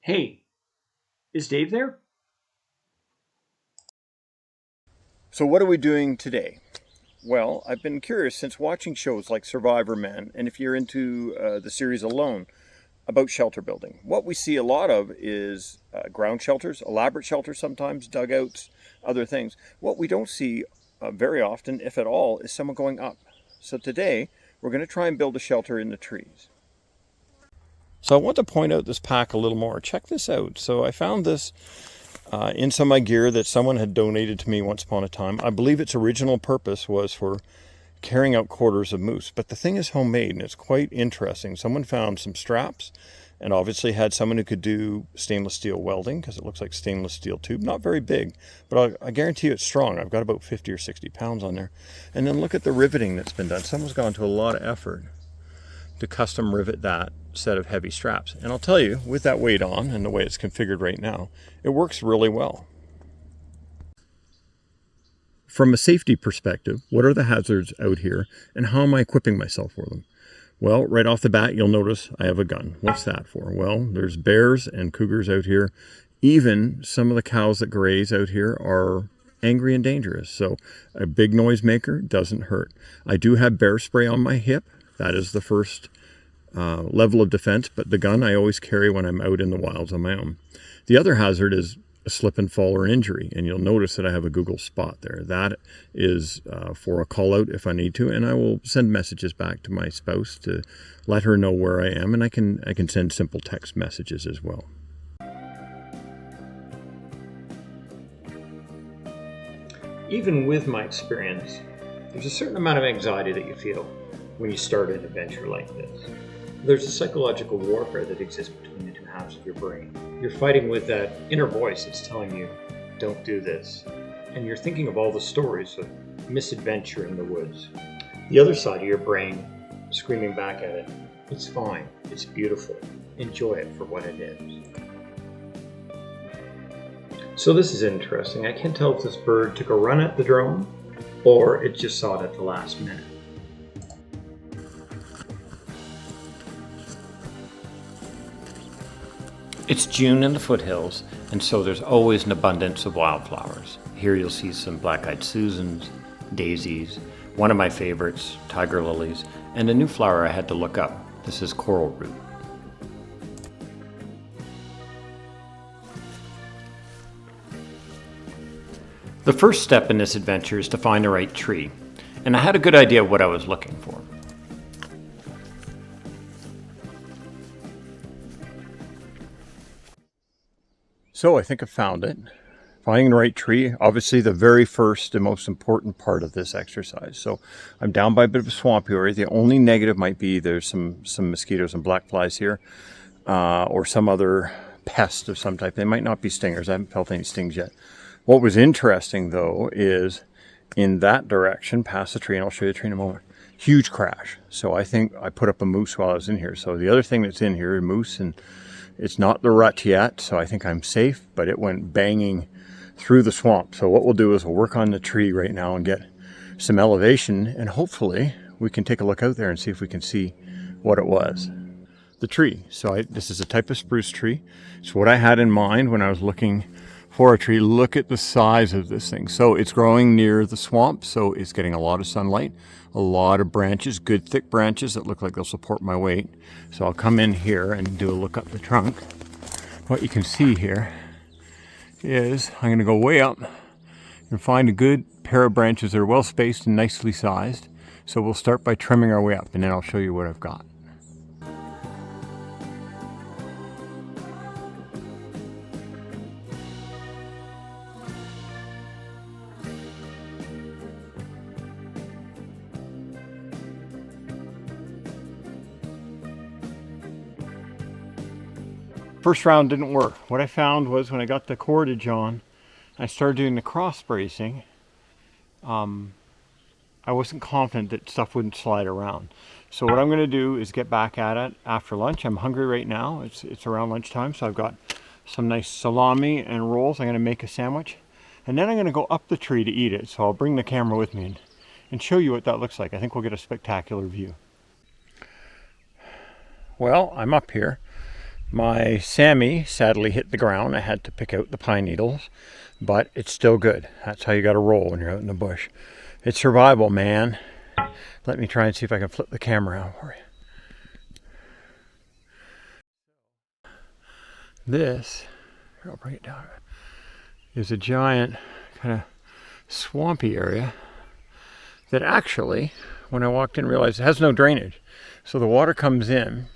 Hey, is Dave there? So what are we doing today? Well, I've been curious since watching shows like Survivor Man, and if you're into the series Alone, about shelter building. What we see a lot of is ground shelters, elaborate shelters sometimes, dugouts, other things. What we don't see very often, if at all, is someone going up. So today, we're going to try and build a shelter in the trees. So I want to point out this pack a little more. Check this out. So I found this in some of my gear that someone had donated to me once upon a time. I believe its original purpose was for carrying out quarters of moose, but the thing is homemade and it's quite interesting. Someone found some straps and obviously had someone who could do stainless steel welding because it looks like stainless steel tube. Not very big, but I guarantee you it's strong. I've got about 50 or 60 pounds on there. And then look at the riveting that's been done. Someone's gone to a lot of effort to custom rivet that set of heavy straps. And I'll tell you, with that weight on and the way it's configured right now, it works really well. From a safety perspective, what are the hazards out here and how am I equipping myself for them? Well, right off the bat, you'll notice I have a gun. What's that for? Well, there's bears and cougars out here. Even some of the cows that graze out here are angry and dangerous. So a big noise maker doesn't hurt. I do have bear spray on my hip. That is the first level of defense, but the gun I always carry when I'm out in the wilds on my own. The other hazard is a slip and fall or injury, and you'll notice that I have a Google spot there. That is for a call out if I need to, and I will send messages back to my spouse to let her know where I am, and I can send simple text messages as well. Even with my experience, there's a certain amount of anxiety that you feel when you start an adventure like this. There's a psychological warfare that exists between the two halves of your brain. You're fighting with that inner voice that's telling you, don't do this. And you're thinking of all the stories of misadventure in the woods. The other side of your brain screaming back at it, it's fine, it's beautiful, enjoy it for what it is. So this is interesting. I can't tell if this bird took a run at the drone or it just saw it at the last minute. It's June in the foothills, and so there's always an abundance of wildflowers. Here you'll see some black-eyed Susans, daisies, one of my favorites, tiger lilies, and a new flower I had to look up. This is coral root. The first step in this adventure is to find the right tree, and I had a good idea of what I was looking for. So I think I found it. Finding the right tree, obviously the very first and most important part of this exercise. So I'm down by a bit of a swampy area. The only negative might be there's some mosquitoes and black flies here, or some other pest of some type. They might not be stingers. I haven't felt any stings yet. What was interesting though is in that direction, past the tree, and I'll show you the tree in a moment, huge crash. So I think I put up a moose while I was in here. So the other thing that's in here, a moose, and it's not the rut yet, so I think I'm safe, but it went banging through the swamp. So what we'll do is we'll work on the tree right now and get some elevation, and hopefully we can take a look out there and see if we can see what it was. The tree. So this is a type of spruce tree. It's what I had in mind when I was looking for a tree. Look at the size of this thing. So it's growing near the swamp, so it's getting a lot of sunlight, a lot of branches, good thick branches that look like they'll support my weight. So I'll come in here and do a look up the trunk. What you can see here is I'm going to go way up and find a good pair of branches that are well spaced and nicely sized. So we'll start by trimming our way up, and then I'll show you what I've got. First round didn't work. What I found was when I got the cordage on, I started doing the cross bracing. I wasn't confident that stuff wouldn't slide around. So what I'm going to do is get back at it after lunch. I'm hungry right now. It's around lunchtime, so I've got some nice salami and rolls. I'm going to make a sandwich, and then I'm going to go up the tree to eat it. So I'll bring the camera with me and show you what that looks like. I think we'll get a spectacular view. Well, I'm up here. My Sammy sadly hit the ground. I had to pick out the pine needles, but it's still good. That's how you got to roll when you're out in the bush. It's survival, man. Let me try and see if I can flip the camera out for you. This, here, I'll bring it down, is a giant kind of swampy area that actually, when I walked in, realized it has no drainage. So the water comes in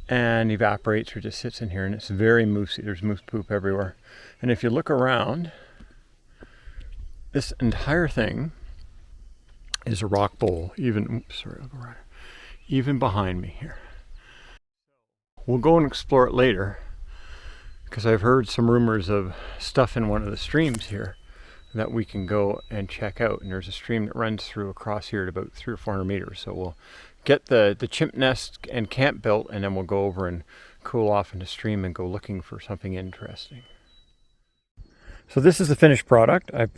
and evaporates or just sits in here, and it's very moosey. There's moose poop everywhere. And if you look around, this entire thing is a rock bowl, even behind me here. We'll go and explore it later, because I've heard some rumors of stuff in one of the streams here that we can go and check out. And there's a stream that runs through across here at about 300 or 400 meters. So we'll get the chimp nest and camp built, and then we'll go over and cool off in the stream and go looking for something interesting. So this is the finished product. I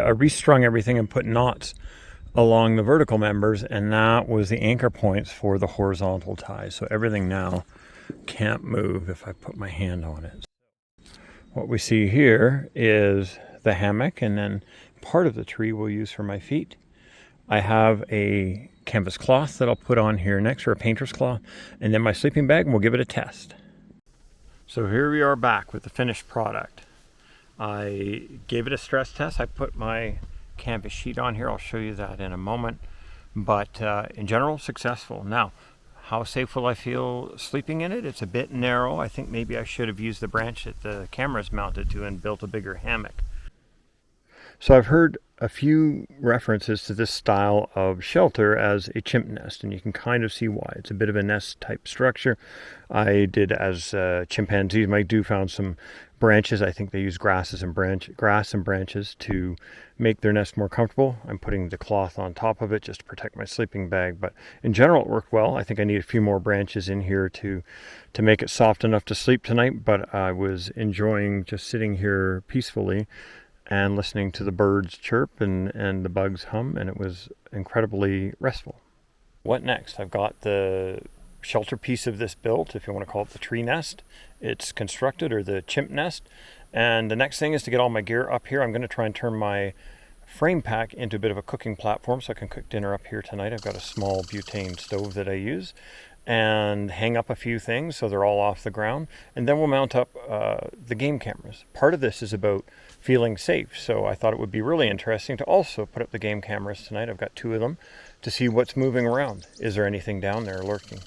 restrung everything and put knots along the vertical members, and that was the anchor points for the horizontal ties. So everything now can't move if I put my hand on it. What we see here is the hammock, and then part of the tree we'll use for my feet. I have a canvas cloth that I'll put on here next, or a painter's cloth, and then my sleeping bag, and we'll give it a test. So here we are back with the finished product. I gave it a stress test. I put my canvas sheet on here. I'll show you that in a moment. But in general, successful. Now, how safe will I feel sleeping in it? It's a bit narrow. I think maybe I should have used the branch that the camera's mounted to and built a bigger hammock. So I've heard a few references to this style of shelter as a chimp nest, and you can kind of see why. It's a bit of a nest type structure. I did, as chimpanzees might do, found some branches. I think they use grass and branches to make their nest more comfortable. I'm putting the cloth on top of it just to protect my sleeping bag, but in general it worked well. I think I need a few more branches in here to make it soft enough to sleep tonight, but I was enjoying just sitting here peacefully and listening to the birds chirp and the bugs hum, and it was incredibly restful. What next? I've got the shelter piece of this built, if you want to call it the tree nest. It's constructed, or the chimp nest. And the next thing is to get all my gear up here. I'm going to try and turn my frame pack into a bit of a cooking platform so I can cook dinner up here tonight. I've got a small butane stove that I use, and hang up a few things so they're all off the ground. And then we'll mount up the game cameras. Part of this is about feeling safe, so I thought it would be really interesting to also put up the game cameras tonight. I've got 2 of them to see what's moving around. Is there anything down there lurking?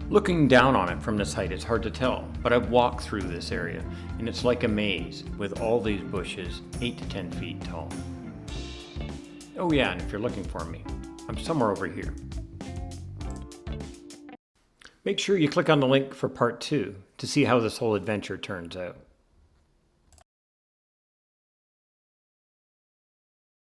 Looking down on it from this height, it's hard to tell, but I've walked through this area, and it's like a maze with all these bushes 8 to 10 feet tall. Oh yeah, and if you're looking for me, I'm somewhere over here. Make sure you click on the link for part 2 to see how this whole adventure turns out.